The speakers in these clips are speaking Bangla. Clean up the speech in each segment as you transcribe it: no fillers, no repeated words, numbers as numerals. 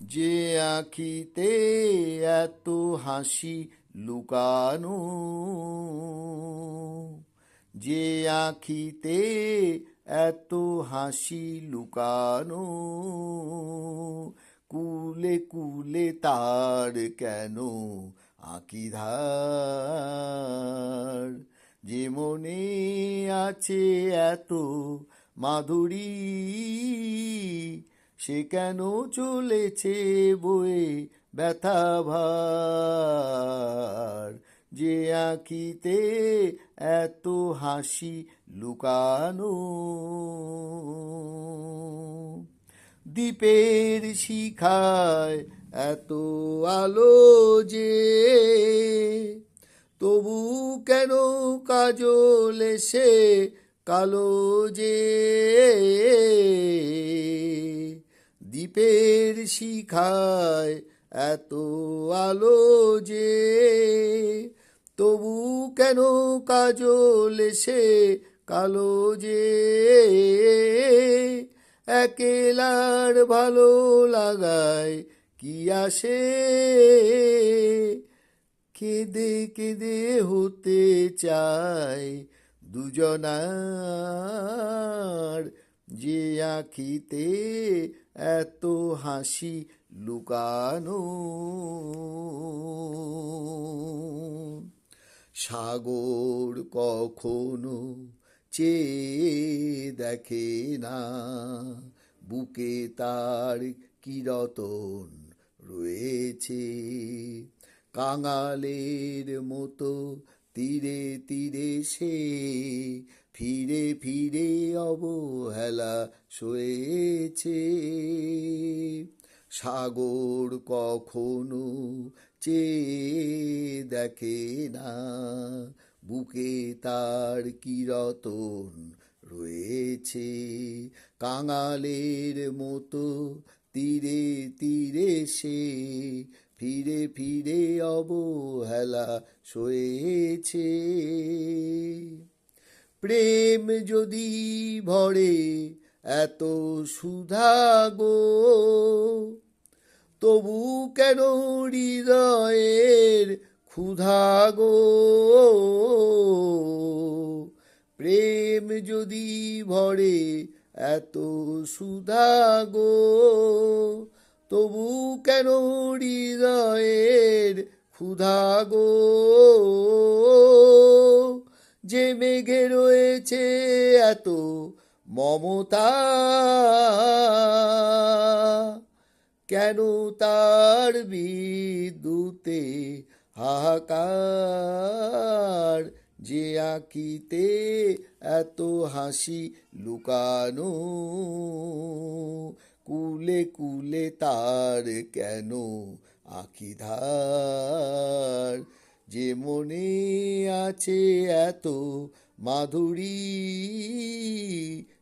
যে আঁখিতে এত হাসি লুকানো, যে আঁখিতে এত হাসি লুকানো, কুলে কুলে তার কেন আঁকি ধার। যে মনে আছে এত মাধুরী, সে কেন চলেছে বয়ে ব্যথা ভার। যে আঁখিতে এত হাসি লুকানো, দ্বীপের শিখায় এত আলো যে, তবু কেন কাজল এসে কালো যে। দ্বীপের শিখায় এত আলো যে, তবু কেন কাজল এসে কালো যে। একেলার ভালো লাগায় কি আসে, কেঁদে কেঁদে হতে চায় দুজনার। যে আঁখিতে এত হাসি লুকানো। সাগর কখনো চেয়ে দেখে না, বুকে তার কি রতন রয়েছে। কাঙালের মতো তীরে তীরে সে ফিরে ফিরে অবহেলা সয়েছে। সাগর কখনো চেয়ে দেখে না, বুকে তার কি রতন রয়েছে। কাঙালের মতো তীরে তীরে সে ফিরে ফিরে অবহেলা সয়েছে। প্রেম যদি ভরে এত সুধা গো, তবু কেন হৃদয়ের ক্ষুধা গো। প্রেম যদি ভরে এত সুধা গো, তবু কেন হৃদয়ের ক্ষুধা গো। যে মেঘে রয়েছে এত মমতা, কেন তার বিদ্যুতে হাহাকার। যে আঁখিতে এত হাসি লুকানো, কুলে কুলে তার কেন আঁকি ধার। যে মনে আছে এত মাধুরী,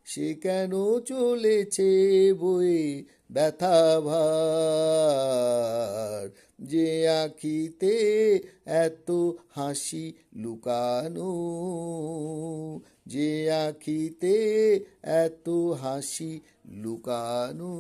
সে কেন চলেছে বয়ে ব্যথা ভার। যে আঁখিতে এত হাসি লুকানো, যে আঁখিতে এত হাসি লুকানো।